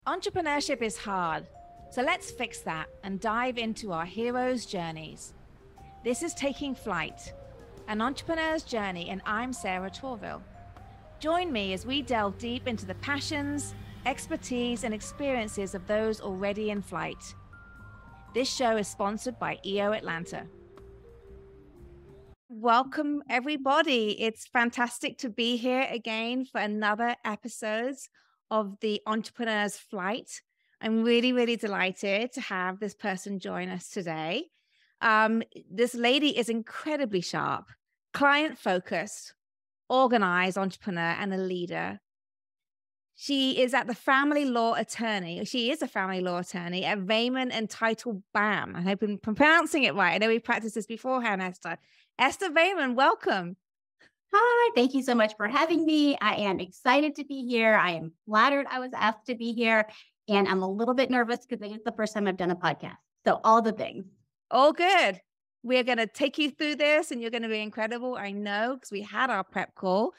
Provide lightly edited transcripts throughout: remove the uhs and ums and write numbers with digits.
Entrepreneurship is hard, so let's fix that and dive into our heroes' journeys. This is Taking Flight, an entrepreneur's journey, and I'm Sarah Torville. Join me as we delve deep into the passions, expertise, and experiences of those already in flight. This show is sponsored by EO Atlanta. Welcome, everybody. It's fantastic to be here again for another episode of the Entrepreneur's Flight. I'm really, really delighted to have this person join us today. This lady is incredibly sharp, client-focused, organized entrepreneur, and a leader. She is a family law attorney at Vayman Teitelbaum. I hope I'm pronouncing it right. I know we practiced this beforehand, Esther. Esther Vayman, welcome. Hi, thank you so much for having me. I am excited to be here. I am flattered I was asked to be here, and I'm a little bit nervous because it's the first time I've done a podcast. So all the things. All good. We're going to take you through this, and you're going to be incredible. I know, because we had our prep call,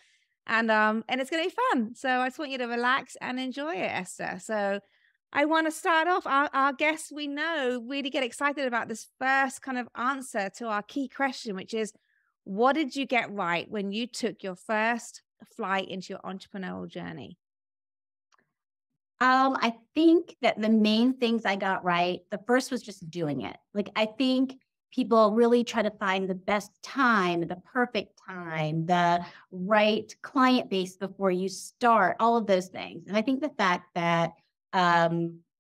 and it's going to be fun. So I just want you to relax and enjoy it, Esther. So I want to start off. Our guests, we know, really get excited about this first kind of answer to our key question, which is, what did you get right when you took your first flight into your entrepreneurial journey? I think that the main things I got right, the first was just doing it. Like, I think people really try to find the best time, the perfect time, the right client base before you start, all of those things. And I think the fact that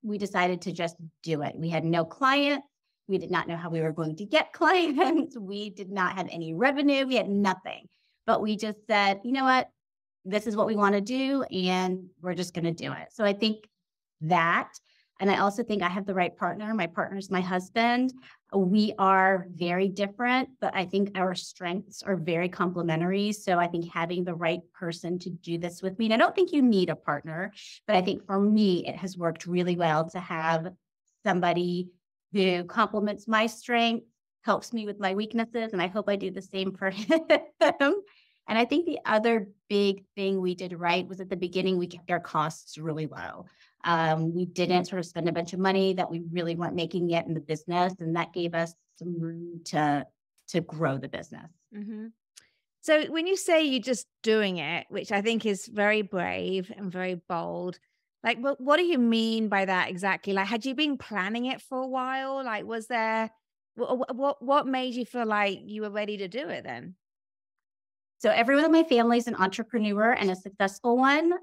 we decided to just do it. We had no clients. We did not know how we were going to get clients. We did not have any revenue. We had nothing. But we just said, you know what? This is what we want to do, and we're just going to do it. So I think that, and I also think I have the right partner. My partner is my husband. We are very different, but I think our strengths are very complementary. So I think having the right person to do this with me, and I don't think you need a partner, but I think for me, it has worked really well to have somebody who complements my strengths, helps me with my weaknesses, and I hope I do the same for him. And I think the other big thing we did right was at the beginning, we kept our costs really low. We didn't sort of spend a bunch of money that we really weren't making yet in the business, and that gave us some room to grow the business. Mm-hmm. So when you say you're just doing it, which I think is very brave and very bold, like, what do you mean by that exactly? Like, had you been planning it for a while? Like, was there, what made you feel like you were ready to do it then? So everyone in my family is an entrepreneur and a successful one.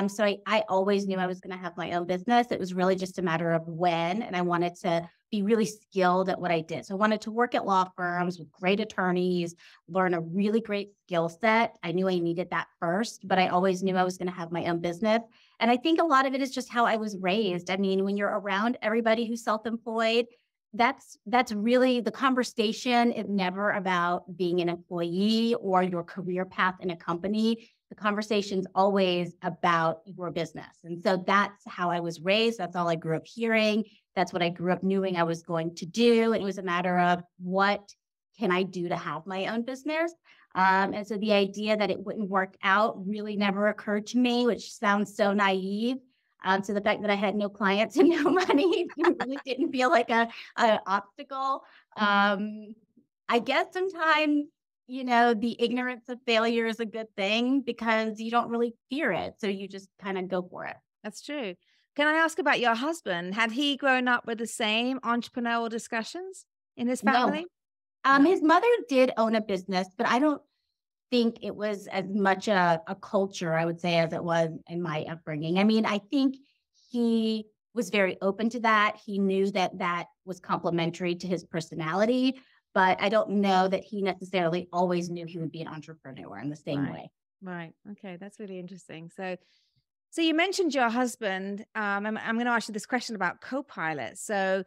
So I always knew I was going to have my own business. It was really just a matter of when, and I wanted to be really skilled at what I did. So I wanted to work at law firms with great attorneys, learn a really great skill set. I knew I needed that first, but I always knew I was going to have my own business. And I think a lot of it is just how I was raised. I mean, when you're around everybody who's self-employed, that's really the conversation is never about being an employee or your career path in a company. The conversation's always about your business. And so that's how I was raised. That's all I grew up hearing. That's what I grew up knowing I was going to do. And it was a matter of, what can I do to have my own business? And so the idea that it wouldn't work out really never occurred to me, which sounds so naive. So the fact that I had no clients and no money really didn't feel like an obstacle. I guess sometimes, the ignorance of failure is a good thing because you don't really fear it. So you just kind of go for it. That's true. Can I ask about your husband? Had he grown up with the same entrepreneurial discussions in his family? No. His mother did own a business, but I don't think it was as much a culture, I would say, as it was in my upbringing. I mean, I think he was very open to that. He knew that that was complementary to his personality, but I don't know that he necessarily always knew he would be an entrepreneur in the same way. Right. Okay. That's really interesting. So you mentioned your husband. I'm going to ask you this question about co-pilot. So,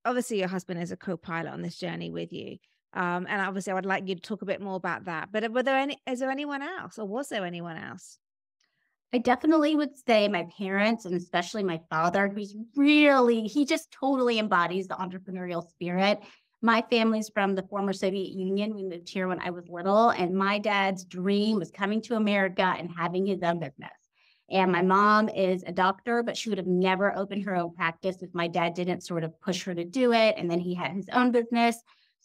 obviously your husband is a co-pilot on this journey with you. And obviously I would like you to talk a bit more about that, but is there anyone else, or was there anyone else? I definitely would say my parents, and especially my father, he just totally embodies the entrepreneurial spirit. My family's from the former Soviet Union. We moved here when I was little, and my dad's dream was coming to America and having his own business. And my mom is a doctor, but she would have never opened her own practice if my dad didn't sort of push her to do it. And then he had his own business.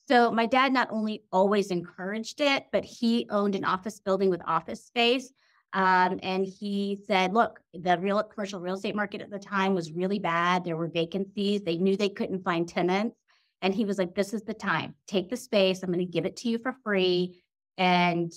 So my dad not only always encouraged it, but he owned an office building with office space. And he said, look, the commercial real estate market at the time was really bad. There were vacancies. They knew they couldn't find tenants. And he was like, this is the time. Take the space. I'm going to give it to you for free and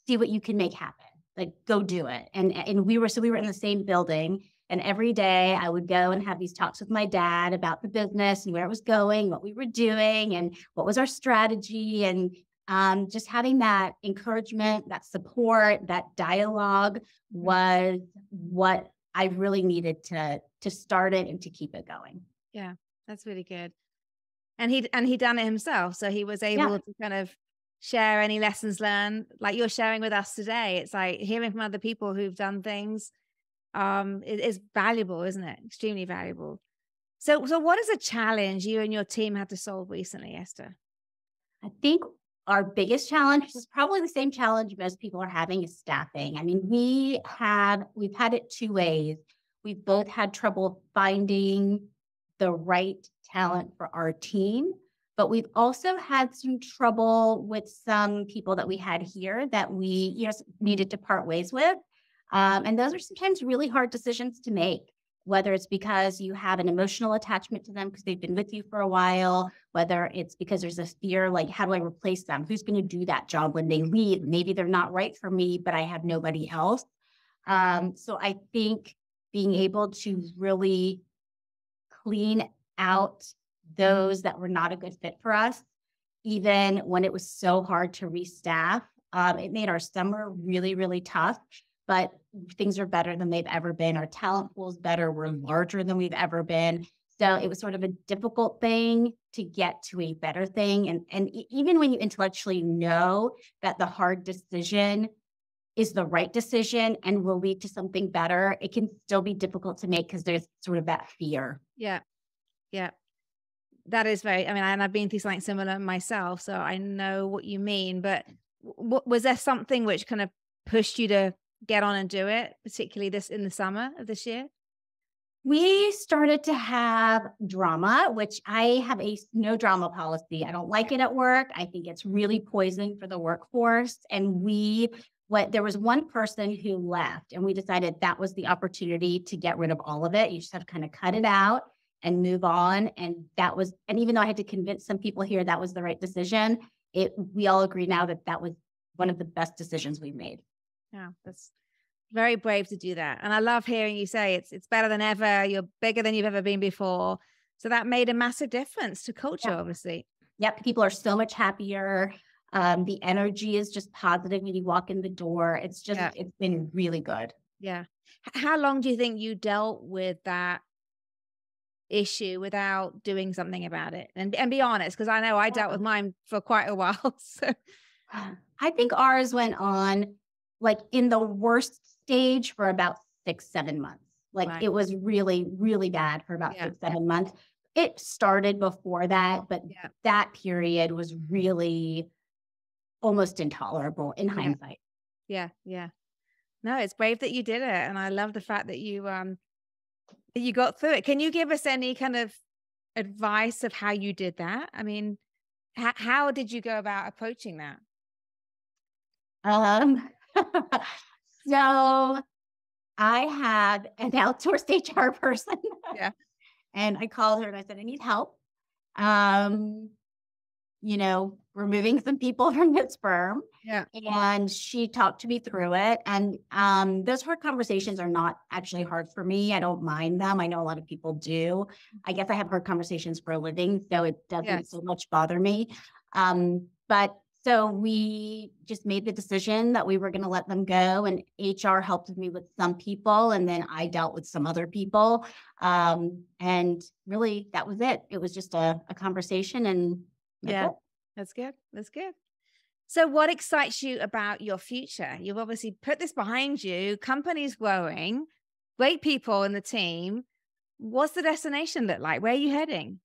see what you can make happen. Like, go do it. And we were in the same building. And every day I would go and have these talks with my dad about the business and where it was going, what we were doing, and what was our strategy. And just having that encouragement, that support, that dialogue was what I really needed to start it and to keep it going. Yeah, that's really good. And he done it himself, so he was able to kind of share any lessons learned, like you're sharing with us today. It's like hearing from other people who've done things. It is valuable, isn't it? Extremely valuable. So what is a challenge you and your team had to solve recently, Esther? I think our biggest challenge is probably the same challenge most people are having is staffing. I mean, we've had it two ways. We've both had trouble finding the right talent for our team, but we've also had some trouble with some people that we had here that we needed to part ways with. And those are sometimes really hard decisions to make, whether it's because you have an emotional attachment to them because they've been with you for a while, whether it's because there's a fear, like, how do I replace them? Who's going to do that job when they leave? Maybe they're not right for me, but I have nobody else. So I think being able to really clean out those that were not a good fit for us, even when it was so hard to restaff, it made our summer really, really tough. But things are better than they've ever been. Our talent pool is better. We're larger than we've ever been. So it was sort of a difficult thing to get to a better thing. And even when you intellectually know that the hard decision is the right decision and will lead to something better, it can still be difficult to make because there's sort of that fear. Yeah. Yeah. That is very, I mean, and I've been through something similar myself, so I know what you mean. But was there something which kind of pushed you to get on and do it, particularly in the summer of this year? We started to have drama, which I have a no drama policy. I don't like it at work. I think it's really poison for the workforce. And there was one person who left, and we decided that was the opportunity to get rid of all of it. You just have to kind of cut it out and move on. And even though I had to convince some people here that was the right decision, we all agree now that was one of the best decisions we've made. Yeah, that's very brave to do that. And I love hearing you say it's better than ever. You're bigger than you've ever been before. So that made a massive difference to culture, obviously. Yep. People are so much happier. The energy is just positive when you walk in the door. It's been really good. Yeah. How long do you think you dealt with that issue without doing something about it? And be honest, because I know I dealt with mine for quite a while. So I think ours went on like in the worst stage for about 6-7 months. Like It was really, really bad for about 6-7 months. It started before that, but that period was really almost intolerable in hindsight. Yeah. Yeah. No, it's brave that you did it. And I love the fact that you got through it. Can you give us any kind of advice of how you did that? I mean, how did you go about approaching that? So I had an outsourced HR person. Yeah. And I called her and I said, I need help. Removing some people from this firm. Yeah. And she talked to me through it. And those hard conversations are not actually hard for me. I don't mind them. I know a lot of people do. I guess I have hard conversations for a living, so it doesn't so much bother me. So we just made the decision that we were going to let them go, and HR helped me with some people, and then I dealt with some other people. And really, that was it. It was just a conversation, and that's good. That's good. So what excites you about your future? You've obviously put this behind you. Company's growing, great people in the team. What's the destination look like? Where are you heading?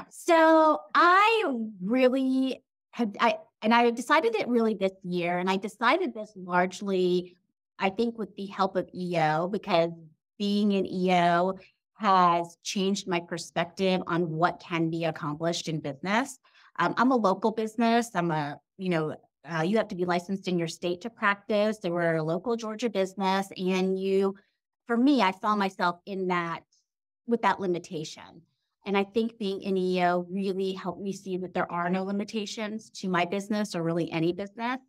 So I decided it really this year, and I decided this largely, I think with the help of EO, because being an EO has changed my perspective on what can be accomplished in business. I'm a local business. You have to be licensed in your state to practice. So we're a local Georgia business. For me, I saw myself in that with that limitation. And I think being an EO really helped me see that there are no limitations to my business or really any business.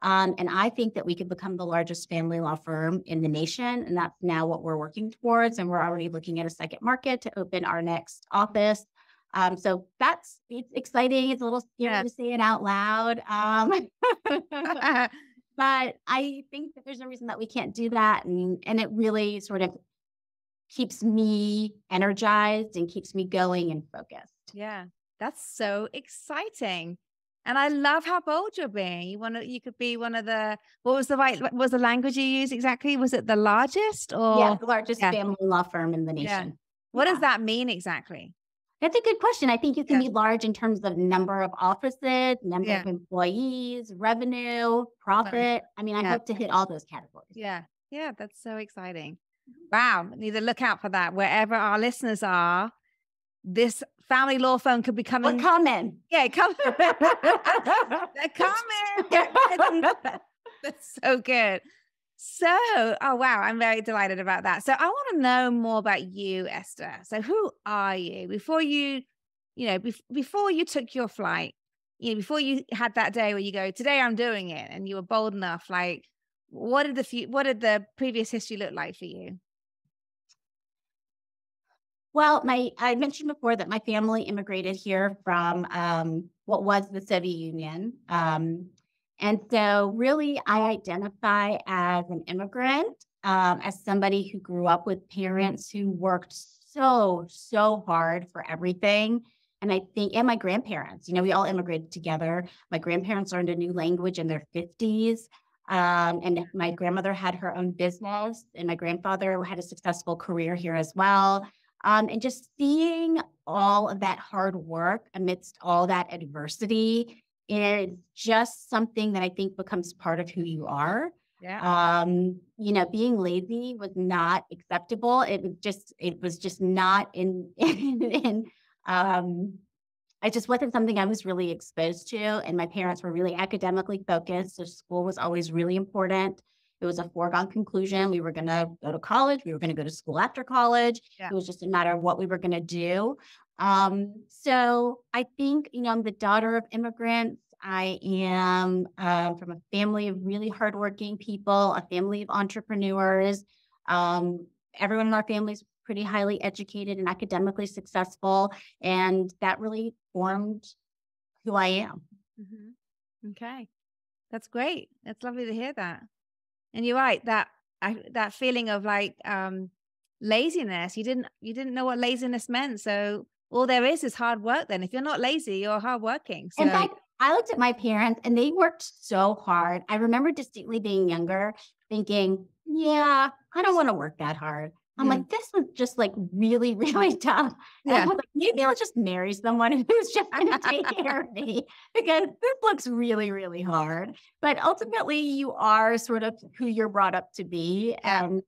And I think that we could become the largest family law firm in the nation. And that's now what we're working towards. And we're already looking at a second market to open our next office. So it's exciting. It's a little scary to say it out loud. But I think that there's no reason that we can't do that. And it really sort of keeps me energized and keeps me going and focused. Yeah, that's so exciting. And I love how bold you're being. You could be one of the, what was the language you used exactly? Was it the largest or? Yeah, the largest family law firm in the nation. Yeah. What does that mean exactly? That's a good question. I think you can be large in terms of number of offices, number of employees, revenue, profit. I mean, I hope to hit all those categories. Yeah. Yeah. That's so exciting. Wow. Need to look out for that. Wherever our listeners are, this family law firm could be coming. We're coming. Yeah, coming. They're coming. That's so good. So, oh, wow. I'm very delighted about that. So I want to know more about you, Esther. So who are you before before you took your flight, before you had that day where you go, today I'm doing it, and you were bold enough, like, what did the previous history look like for you? Well, I mentioned before that my family immigrated here from what was the Soviet Union. And so really I identify as an immigrant, as somebody who grew up with parents who worked so, so hard for everything. And my grandparents, we all immigrated together. My grandparents learned a new language in their 50s. And my grandmother had her own business, and my grandfather had a successful career here as well. And just seeing all of that hard work amidst all that adversity is just something that I think becomes part of who you are. Yeah. Being lazy was not acceptable. It was just not it just wasn't something I was really exposed to. And my parents were really academically focused. So school was always really important. It was a foregone conclusion. We were going to go to college. We were going to go to school after college. Yeah. It was just a matter of what we were going to do. So I think, I'm the daughter of immigrants. I am from a family of really hardworking people, a family of entrepreneurs. Everyone in our family is pretty highly educated and academically successful. And that really formed who I am. Mm-hmm. Okay. That's great. That's lovely to hear that. And you're right, that feeling of like laziness, you didn't know what laziness meant. So all there is hard work then. If you're not lazy, you're hardworking. So in fact, I looked at my parents and they worked so hard. I remember distinctly being younger thinking, yeah, I don't want to work that hard. I'm like, this was just like really, really tough. And I'm like, maybe I'll just marry someone who's just going to take care of me, because this looks really, really hard. But ultimately, you are sort of who you're brought up to be. And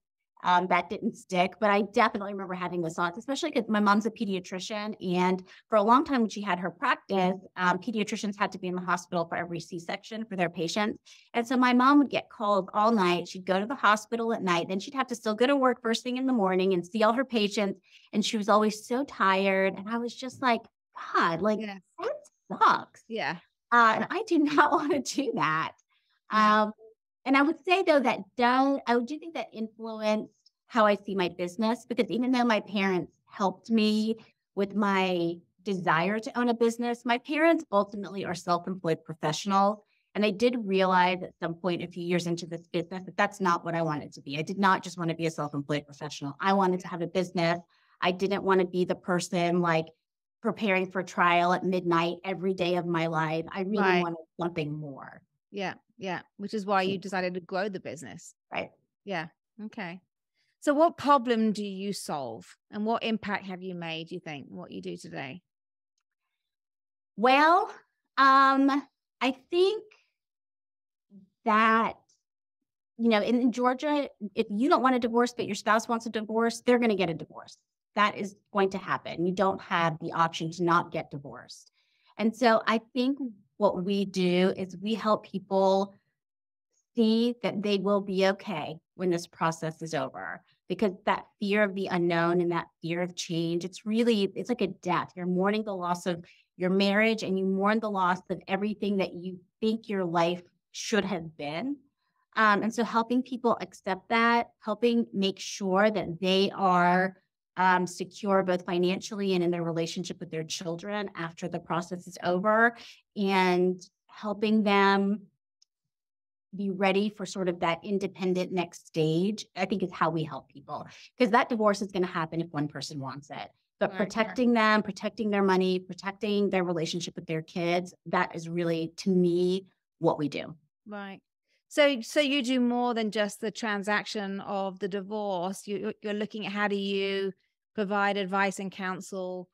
that didn't stick. But I definitely remember having those thoughts, especially because my mom's a pediatrician. And for a long time when she had her practice, pediatricians had to be in the hospital for every C-section for their patients. And so my mom would get called all night. She'd go to the hospital at night. Then she'd have to still go to work first thing in the morning and see all her patients. And she was always so tired. And I was just like, God, that sucks. Yeah. And I do not want to do that. Yeah. And I would say, though, that I do think that influenced how I see my business, because even though my parents helped me with my desire to own a business, my parents ultimately are self-employed professionals. And I did realize at some point a few years into this business that that's not what I wanted to be. I did not just want to be a self-employed professional. I wanted to have a business. I didn't want to be the person like preparing for trial at midnight every day of my life. I really wanted something more. Yeah. Yeah. Which is why you decided to grow the business. Right. Yeah. Okay. So what problem do you solve, and what impact have you made, do you think, what you do today? Well, I think that in Georgia, if you don't want a divorce, but your spouse wants a divorce, they're going to get a divorce. That is going to happen. You don't have the option to not get divorced. And so I think what we do is we help people see that they will be okay when this process is over, because that fear of the unknown and that fear of change, it's like a death. You're mourning the loss of your marriage, and you mourn the loss of everything that you think your life should have been. And so helping people accept that, helping make sure that they are secure both financially and in their relationship with their children after the process is over, and helping them be ready for sort of that independent next stage, I think is how we help people, because that divorce is going to happen if one person wants it. But Right. protecting them, protecting their money, protecting their relationship with their kids, that is really, to me, what we do. Right. So you do more than just the transaction of the divorce. You're looking at how do you provide advice and counsel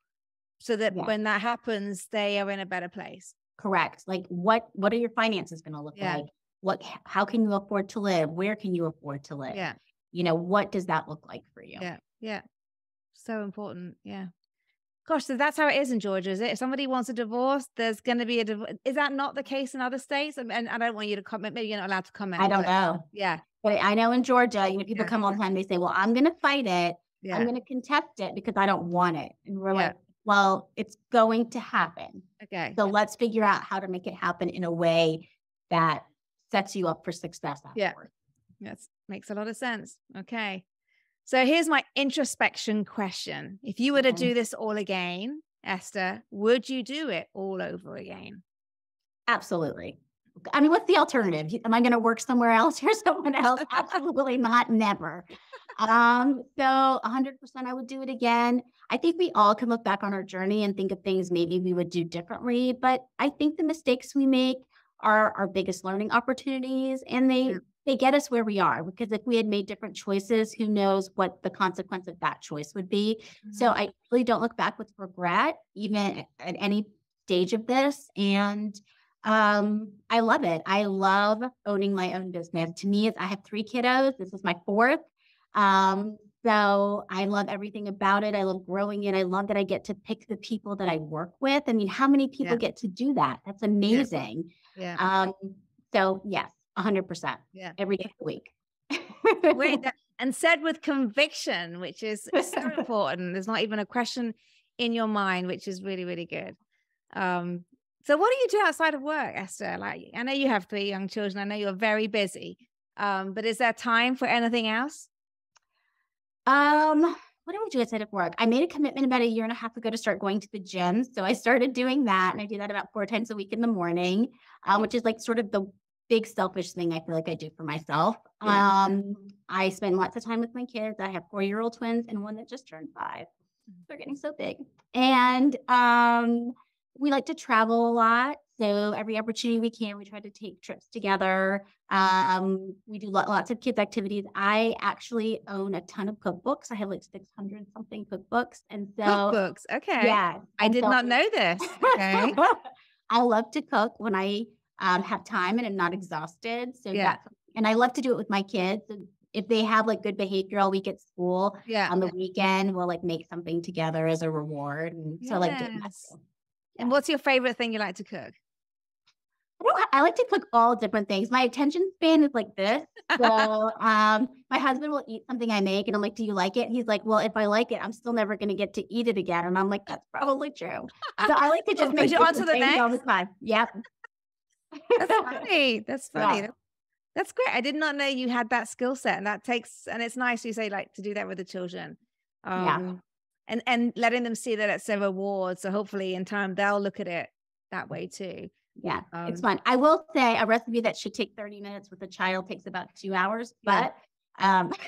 so that Yeah. when that happens, they are in a better place. Correct. Like what are your finances going to look Yeah. like? How can you afford to live? Where can you afford to live? Yeah. What does that look like for you? Yeah. Yeah. So important. Yeah. Gosh, so that's how it is in Georgia, is it? If somebody wants a divorce, there's going to be a divorce. Is that not the case in other states? And I don't want you to comment. Maybe you're not allowed to comment. I don't know. Yeah. But I know in Georgia, people Yeah. come all the time. They say, well, I'm going to fight it. Yeah. I'm going to contest it because I don't want it. And we're Yeah. like, well, it's going to happen. Okay. So let's figure out how to make it happen in a way that sets you up for success afterwards. Yeah. That makes a lot of sense. Okay. So here's my introspection question. If you were to do this all again, Esther, would you do it all over again? Absolutely. I mean, what's the alternative? Am I going to work somewhere else or someone else? Absolutely not. Never. So 100% I would do it again. I think we all can look back on our journey and think of things maybe we would do differently, but I think the mistakes we make are our biggest learning opportunities, and they get us where we are, because if we had made different choices, who knows what the consequence of that choice would be. Mm-hmm. So I really don't look back with regret, even at any stage of this. And I love it. I love owning my own business. To me, I have 3 kiddos. This is my 4th. So I love everything about it. I love growing it. I love that I get to pick the people that I work with. I mean, how many people get to do that? That's amazing. Yeah. So yes, 100%. Yeah. Every day of the week. Wait, and said with conviction, which is so important. There's not even a question in your mind, which is really, really good. So what do you do outside of work, Esther? Like, I know you have 3 young children. I know you're very busy. But is there time for anything else? What do I do outside of work? I made a commitment about 1.5 years ago to start going to the gym. So I started doing that, and I do that about 4 times a week in the morning, which is like sort of the big selfish thing I feel like I do for myself. I spend lots of time with my kids. I have 4-year-old twins and one that just turned 5. They're getting so big. And we like to travel a lot. So every opportunity we can, we try to take trips together. We do lots of kids activities. I actually own a ton of cookbooks. I have like 600 something cookbooks. And so cookbooks. Okay. Yeah. I did not know this. Okay. I love to cook when I have time and I'm not exhausted. So and I love to do it with my kids. If they have like good behavior all week at school, on the weekend, we'll like make something together as a reward. And so I like doing that too. And what's your favorite thing you like to cook? I like to cook all different things. My attention span is like this. So my husband will eat something I make and I'm like, do you like it? He's like, well, if I like it, I'm still never going to get to eat it again. And I'm like, that's probably true. So I like to just make on to the next all the time. Yep. That's funny. That's funny. Yeah. That's great. I did not know you had that skill set, and and it's nice you say like to do that with the children. And letting them see that it's a reward. So hopefully in time they'll look at it that way too. Yeah, it's fun. I will say a recipe that should take 30 minutes with a child takes about 2 hours, but but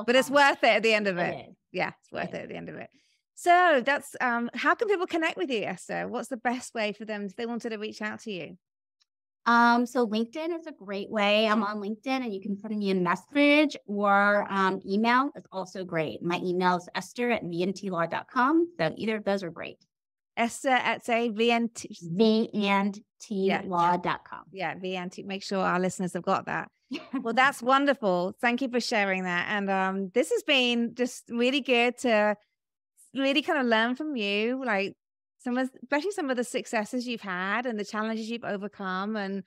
it's worth it at the end of it. Yeah, it's worth it at the end of it. So that's how can people connect with you, Esther? What's the best way for them if they wanted to reach out to you? So LinkedIn is a great way. I'm on LinkedIn and you can send me a message, or email is also great. My email is esther@vntlaw.com. So either of those are great. Esther at say vntlaw.com. Yeah, VNT. Make sure our listeners have got that. Well, that's wonderful. Thank you for sharing that. And this has been just really good to really kind of learn from you, like especially some of the successes you've had and the challenges you've overcome. And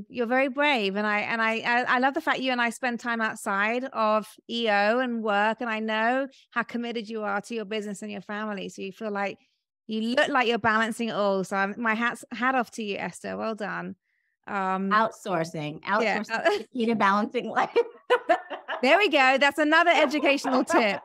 you're very brave. And I love the fact you and I spend time outside of EO and work. And I know how committed you are to your business and your family. So you feel like you look like you're balancing it all. So my hat off to you, Esther. Well done. Outsourcing Yeah. the key to balancing life. There we go. That's another educational tip.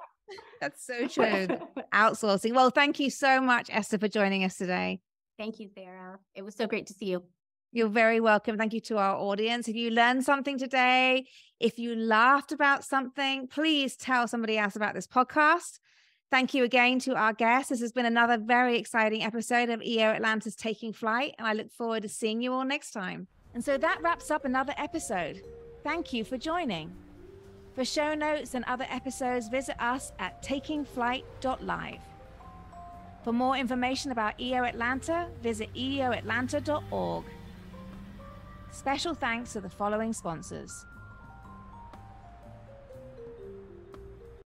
That's so true. Outsourcing. Well, thank you so much, Esther, for joining us today. Thank you, Sarah. It was so great to see you. You're very welcome. Thank you to our audience. If you learned something today, if you laughed about something, please tell somebody else about this podcast. Thank you again to our guests. This has been another very exciting episode of EO Atlanta's Taking Flight, and I look forward to seeing you all next time. And so that wraps up another episode. Thank you for joining. For show notes and other episodes, visit us at takingflight.live. For more information about EO Atlanta, visit eoatlanta.org. Special thanks to the following sponsors: